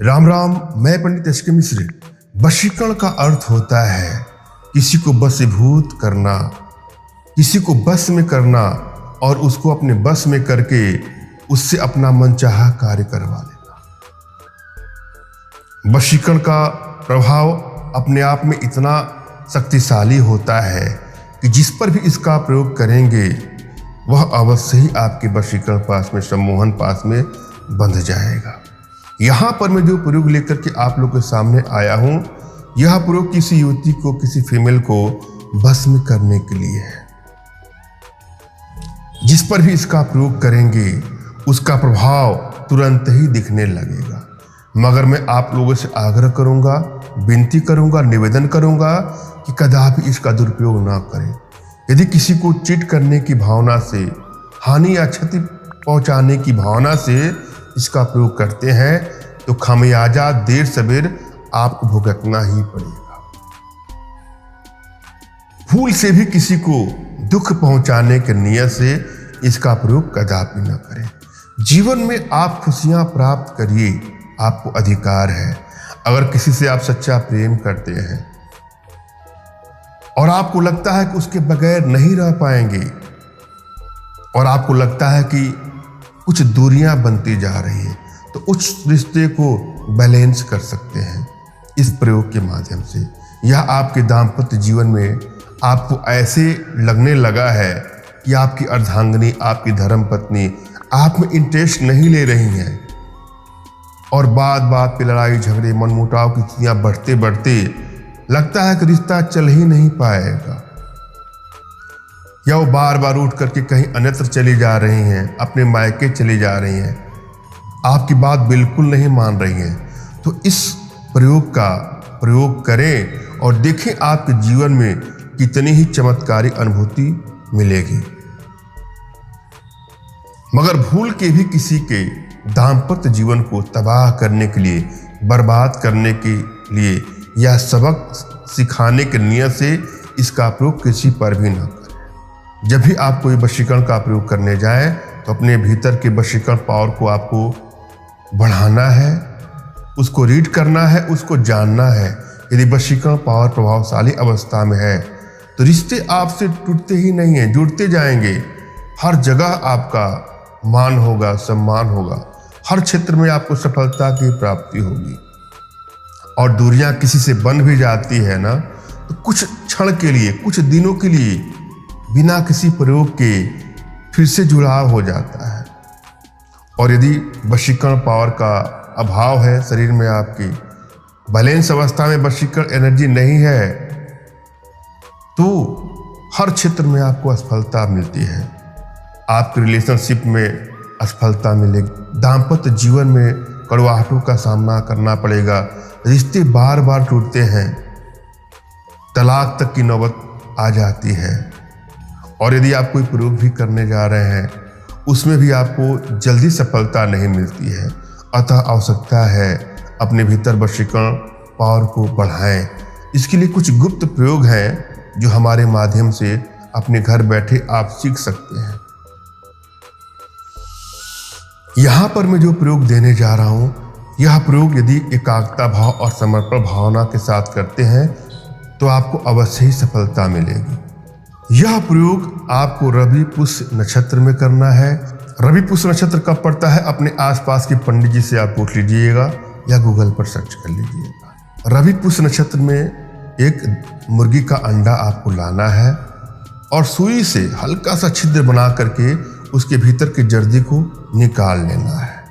राम राम। मैं पंडित एस के मिश्र। वशीकरण का अर्थ होता है किसी को वशीभूत करना, किसी को बस में करना और उसको अपने बस में करके उससे अपना मनचाहा कार्य करवा लेना। वशीकरण का प्रभाव अपने आप में इतना शक्तिशाली होता है कि जिस पर भी इसका प्रयोग करेंगे वह अवश्य ही आपके वशीकरण पास में, सम्मोहन पास में बंध जाएगा। यहाँ पर मैं जो प्रयोग लेकर के आप लोग के सामने आया हूँ, यह प्रयोग किसी युवती को, किसी फीमेल को बस में करने के लिए है। जिस पर भी इसका प्रयोग करेंगे उसका प्रभाव तुरंत ही दिखने लगेगा। मगर मैं आप लोगों से आग्रह करूंगा, विनती करूंगा, निवेदन करूंगा कि कदापि इसका दुरुपयोग ना करें। यदि किसी को चीट करने की भावना से, हानि या क्षति पहुंचाने की भावना से इसका प्रयोग करते हैं तो खामियाजा देर सवेर आपको भुगतना ही पड़ेगा। भूल से भी किसी को दुख पहुंचाने के नियत से इसका प्रयोग कदापि न करें। जीवन में आप खुशियां प्राप्त करिए, आपको अधिकार है। अगर किसी से आप सच्चा प्रेम करते हैं और आपको लगता है कि उसके बगैर नहीं रह पाएंगे और आपको लगता है कि कुछ दूरियां बनती जा रही है, तो उस रिश्ते को बैलेंस कर सकते हैं इस प्रयोग के माध्यम से। यह आपके दाम्पत्य जीवन में आपको ऐसे लगने लगा है कि आपकी अर्धांगिनी, आपकी धर्मपत्नी आप में इंटरेस्ट नहीं ले रही हैं और बात बात पे लड़ाई झगड़े, मनमुटाव की चीज़ें बढ़ते बढ़ते लगता है कि रिश्ता चल ही नहीं पाएगा, या वो बार बार उठ करके कहीं अन्यत्र चली जा रही हैं, अपने मायके चली जा रही हैं, आपकी बात बिल्कुल नहीं मान रही हैं। तो इस प्रयोग का प्रयोग करें और देखें आपके जीवन में कितनी ही चमत्कारी अनुभूति मिलेगी। मगर भूल के भी किसी के दाम्पत्य जीवन को तबाह करने के लिए, बर्बाद करने के लिए या सबक सिखाने के नियत से इसका प्रयोग किसी पर भी न करें। जब भी आप कोई वशीकरण का प्रयोग करने जाए तो अपने भीतर के वशीकरण पावर को आपको बढ़ाना है, उसको रीड करना है, उसको जानना है। यदि वशीकरण पावर प्रभावशाली अवस्था में है तो रिश्ते आपसे टूटते ही नहीं हैं, जुड़ते जाएंगे। हर जगह आपका मान होगा, सम्मान होगा, हर क्षेत्र में आपको सफलता की प्राप्ति होगी। और दूरियां किसी से बन भी जाती है ना, तो कुछ क्षण के लिए, कुछ दिनों के लिए बिना किसी प्रयोग के फिर से जुड़ाव हो जाता है। और यदि वशीकरण पावर का अभाव है शरीर में, आपकी बैलेंस अवस्था में वशीकरण एनर्जी नहीं है, तो हर क्षेत्र में आपको असफलता मिलती है। आपके रिलेशनशिप में असफलता मिलेगी, दाम्पत्य जीवन में कड़वाहटों का सामना करना पड़ेगा, रिश्ते बार बार टूटते हैं, तलाक तक की नौबत आ जाती है। और यदि आप कोई प्रयोग भी करने जा रहे हैं उसमें भी आपको जल्दी सफलता नहीं मिलती है। अतः आवश्यकता है अपने भीतर वशीकरण पावर को बढ़ाएं। इसके लिए कुछ गुप्त प्रयोग हैं जो हमारे माध्यम से अपने घर बैठे आप सीख सकते हैं। यहाँ पर मैं जो प्रयोग देने जा रहा हूँ, यह प्रयोग यदि एकाग्रता भाव और समर्पण भावना के साथ करते हैं तो आपको अवश्य ही सफलता मिलेगी। यह प्रयोग आपको रवि पुष्य नक्षत्र में करना है। रवि पुष्य नक्षत्र कब पड़ता है, अपने आसपास के पंडित जी से आप पूछ लीजिएगा या गूगल पर सर्च कर लीजिएगा। रवि पुष्य नक्षत्र में एक मुर्गी का अंडा आपको लाना है और सुई से हल्का सा छिद्र बना करके उसके भीतर के जर्दी को निकाल लेना है।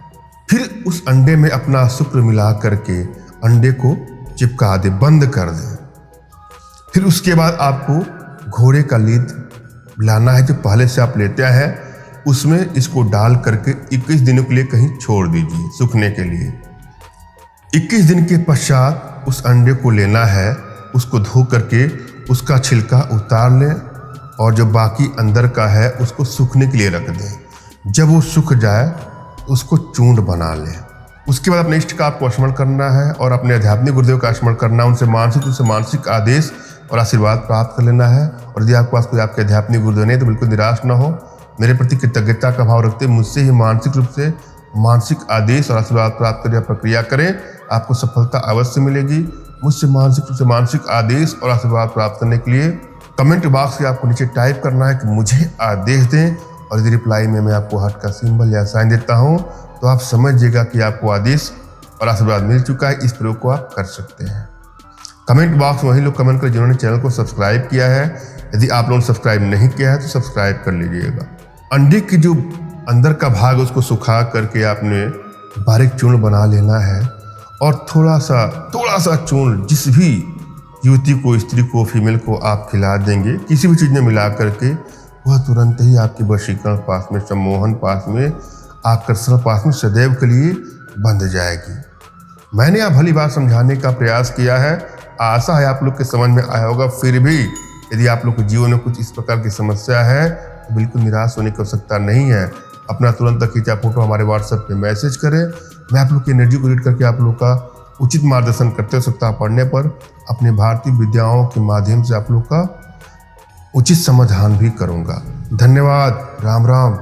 फिर उस अंडे में अपना शुक्र मिला करके अंडे को चिपका दे, बंद कर दे। फिर उसके बाद आपको घोड़े का लीद लाना है जो पहले से आप लेते हैं, उसमें इसको डाल करके 21 दिनों के लिए कहीं छोड़ दीजिए सूखने के लिए। 21 दिन के पश्चात उस अंडे को लेना है, उसको धो करके उसका छिलका उतार लें और जो बाकी अंदर का है उसको सूखने के लिए रख दें। जब वो सूख जाए तो उसको चूर्ण बना लें। उसके बाद अपने इष्ट का आपको स्मरण करना है और अपने आध्यात्मिक गुरुदेव का स्मरण करना है, उनसे मानसिक आदेश और आशीर्वाद प्राप्त कर लेना है। और यदि आपके पास कोई आपके आध्यात्मिक गुरुदेव नहीं तो बिल्कुल निराश ना हो, मेरे प्रति कृतज्ञता का भाव रखते मुझसे ही मानसिक रूप से मानसिक आदेश और आशीर्वाद प्राप्त करने की प्रक्रिया करें, आपको सफलता अवश्य मिलेगी। मुझसे मानसिक रूप से मानसिक आदेश और आशीर्वाद प्राप्त करने के लिए कमेंट बॉक्स में आपको नीचे टाइप करना है कि मुझे आदेश दें, और यदि रिप्लाई में मैं आपको हार्ट का सिंबल या साइन देता हूँ तो आप समझिएगा कि आपको आदेश और आशीर्वाद मिल चुका है। इस प्रयोग को आप कर सकते हैं। कमेंट बॉक्स में वही लोग कमेंट करें जिन्होंने चैनल को सब्सक्राइब किया है। यदि आप लोगों ने सब्सक्राइब नहीं किया है तो सब्सक्राइब कर लीजिएगा। अंडे की जो अंदर का भाग है उसको सुखा करके आपने बारीक चूर्ण बना लेना है, और थोड़ा सा चूर्ण जिस भी युवती को, स्त्री को, फीमेल को आप खिला देंगे किसी भी चीज़ में मिला करके, वह तुरंत ही आपके वशीकरण पास में, सम्मोहन पास में, आकर्षण पास में सदैव के लिए बंध जाएगी। मैंने आप भली बात समझाने का प्रयास किया है, आशा है आप लोग के समझ में आया होगा। फिर भी यदि आप लोग के जीवन में कुछ इस प्रकार की समस्या है तो बिल्कुल निराश होने की आवश्यकता नहीं है। अपना तुरंत खींचा फोटो हमारे व्हाट्सएप पे मैसेज करें। मैं आप लोग की एनर्जी को रीड करके आप लोग का उचित मार्गदर्शन करते हो सप्ताह पढ़ने पर अपने भारतीय विद्याओं के माध्यम से आप लोग का उचित समाधान भी करूंगा। धन्यवाद। राम राम।